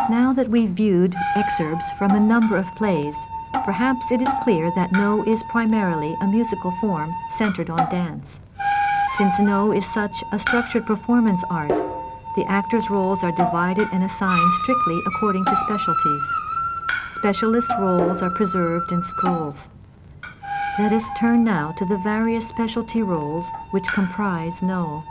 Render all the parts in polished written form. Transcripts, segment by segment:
Now that we've viewed excerpts from a number of plays, perhaps it is clear that No is primarily a musical form centered on dance. Since No is such a structured performance art, the actors' roles are divided and assigned strictly according to specialties. Specialist roles are preserved in schools. Let us turn now to the various specialty roles which comprise No.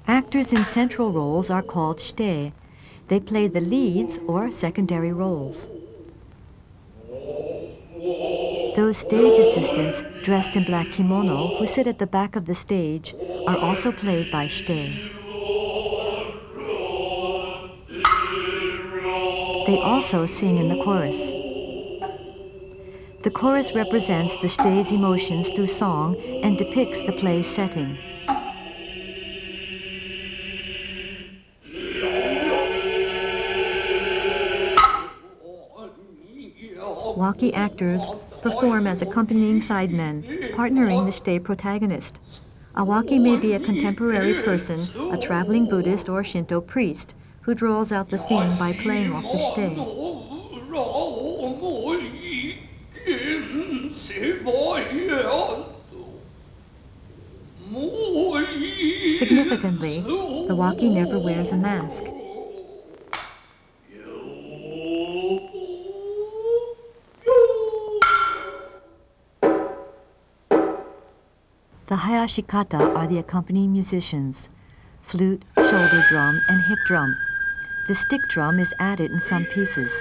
Actors in central roles are called shite. They play the leads or secondary roles. Those stage assistants dressed in black kimono who sit at the back of the stage are also played by shite. They also sing in the chorus. The chorus represents the shite's emotions through song and depicts the play's setting. Waki actors perform as accompanying sidemen, partnering the shite protagonist. A waki may be a contemporary person, a traveling Buddhist or Shinto priest, who draws out the theme by playing off the shite. Significantly, the waki never wears a mask. The hayashikata are the accompanying musicians: flute, shoulder drum, and hip drum. The stick drum is added in some pieces.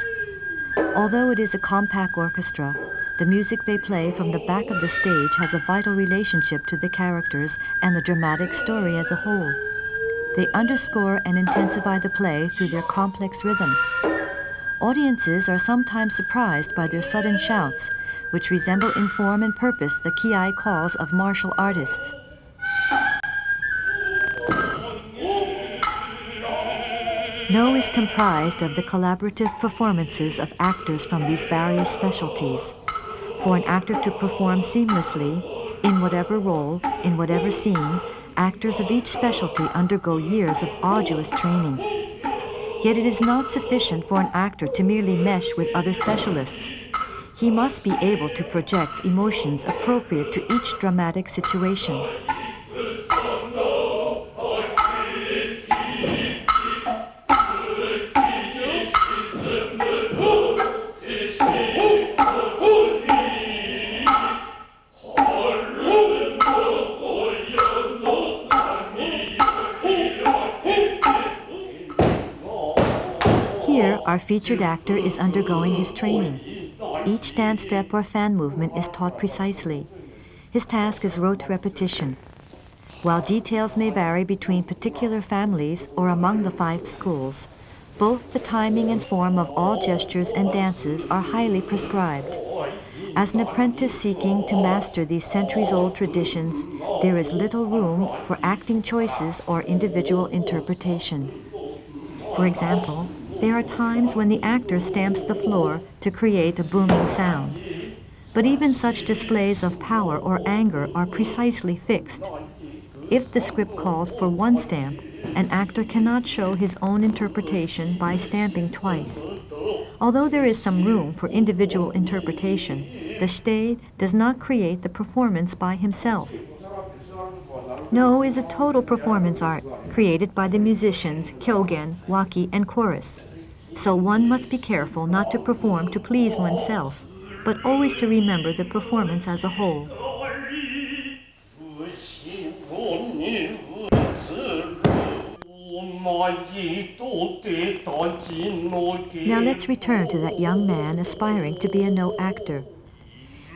Although it is a compact orchestra, the music they play from the back of the stage has a vital relationship to the characters and the dramatic story as a whole. They underscore and intensify the play through their complex rhythms. Audiences are sometimes surprised by their sudden shouts, which resemble in form and purpose the kiai calls of martial artists. No is comprised of the collaborative performances of actors from these various specialties. For an actor to perform seamlessly, in whatever role, in whatever scene, actors of each specialty undergo years of arduous training. Yet it is not sufficient for an actor to merely mesh with other specialists. He must be able to project emotions appropriate to each dramatic situation. Here, our featured actor is undergoing his training. Each dance step or fan movement is taught precisely. His task is rote repetition. While details may vary between particular families or among the 5 schools, both the timing and form of all gestures and dances are highly prescribed. As an apprentice seeking to master these centuries-old traditions, there is little room for acting choices or individual interpretation. For example, there are times when the actor stamps the floor to create a booming sound. But even such displays of power or anger are precisely fixed. If the script calls for one stamp, an actor cannot show his own interpretation by stamping twice. Although there is some room for individual interpretation, the shite does not create the performance by himself. No is a total performance art created by the musicians, kyogen, waki, and chorus. So one must be careful not to perform to please oneself, but always to remember the performance as a whole. Now let's return to that young man aspiring to be a No actor.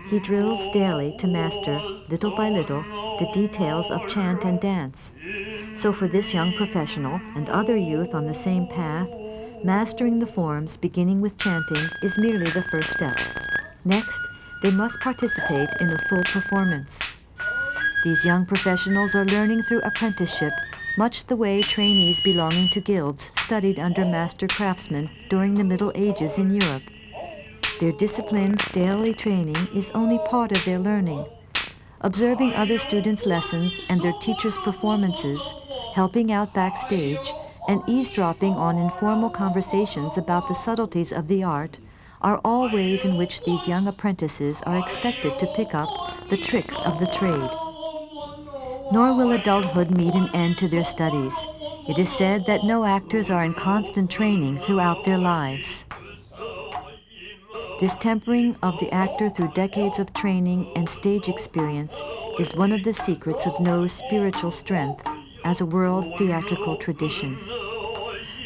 He drills daily to master, little by little, the details of chant and dance. So for this young professional and other youth on the same path, mastering the forms beginning with chanting is merely the first step. Next, they must participate in a full performance. These young professionals are learning through apprenticeship, much the way trainees belonging to guilds studied under master craftsmen during the Middle Ages in Europe. Their disciplined daily training is only part of their learning. Observing other students' lessons and their teachers' performances, helping out backstage, and eavesdropping on informal conversations about the subtleties of the art are all ways in which these young apprentices are expected to pick up the tricks of the trade. Nor will adulthood meet an end to their studies. It is said that no actors are in constant training throughout their lives. This tempering of the actor through decades of training and stage experience is one of the secrets of No's spiritual strength as a world theatrical tradition.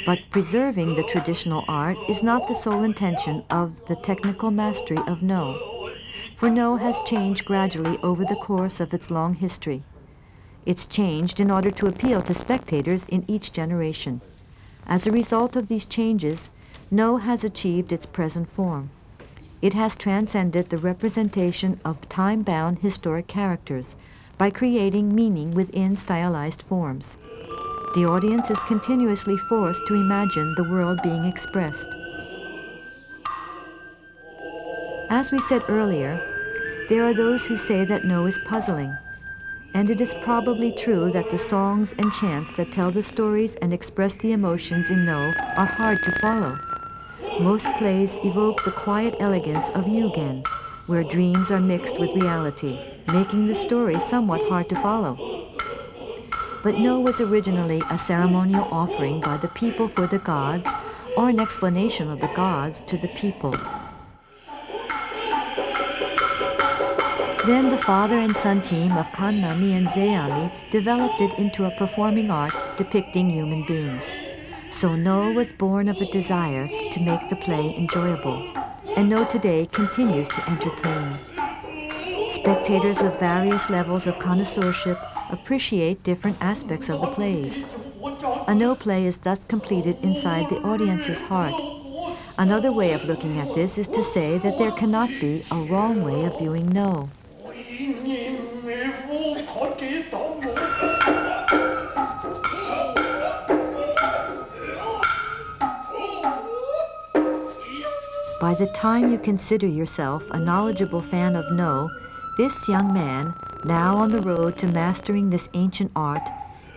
But preserving the traditional art is not the sole intention of the technical mastery of No, for No has changed gradually over the course of its long history. It's changed in order to appeal to spectators in each generation. As a result of these changes, No has achieved its present form. It has transcended the representation of time-bound historic characters by creating meaning within stylized forms. The audience is continuously forced to imagine the world being expressed. As we said earlier, there are those who say that No is puzzling. And it is probably true that the songs and chants that tell the stories and express the emotions in No are hard to follow. Most plays evoke the quiet elegance of Yugen, where dreams are mixed with reality, making the story somewhat hard to follow. But No was originally a ceremonial offering by the people for the gods, or an explanation of the gods to the people. Then the father and son team of Kannami and Zeami developed it into a performing art depicting human beings. So No was born of a desire to make the play enjoyable, and No today continues to entertain. Spectators with various levels of connoisseurship appreciate different aspects of the plays. A No play is thus completed inside the audience's heart. Another way of looking at this is to say that there cannot be a wrong way of viewing No. By the time you consider yourself a knowledgeable fan of No, this young man, now on the road to mastering this ancient art,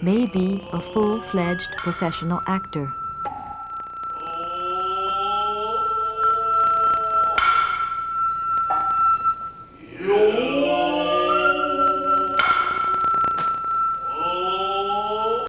may be a full-fledged professional actor.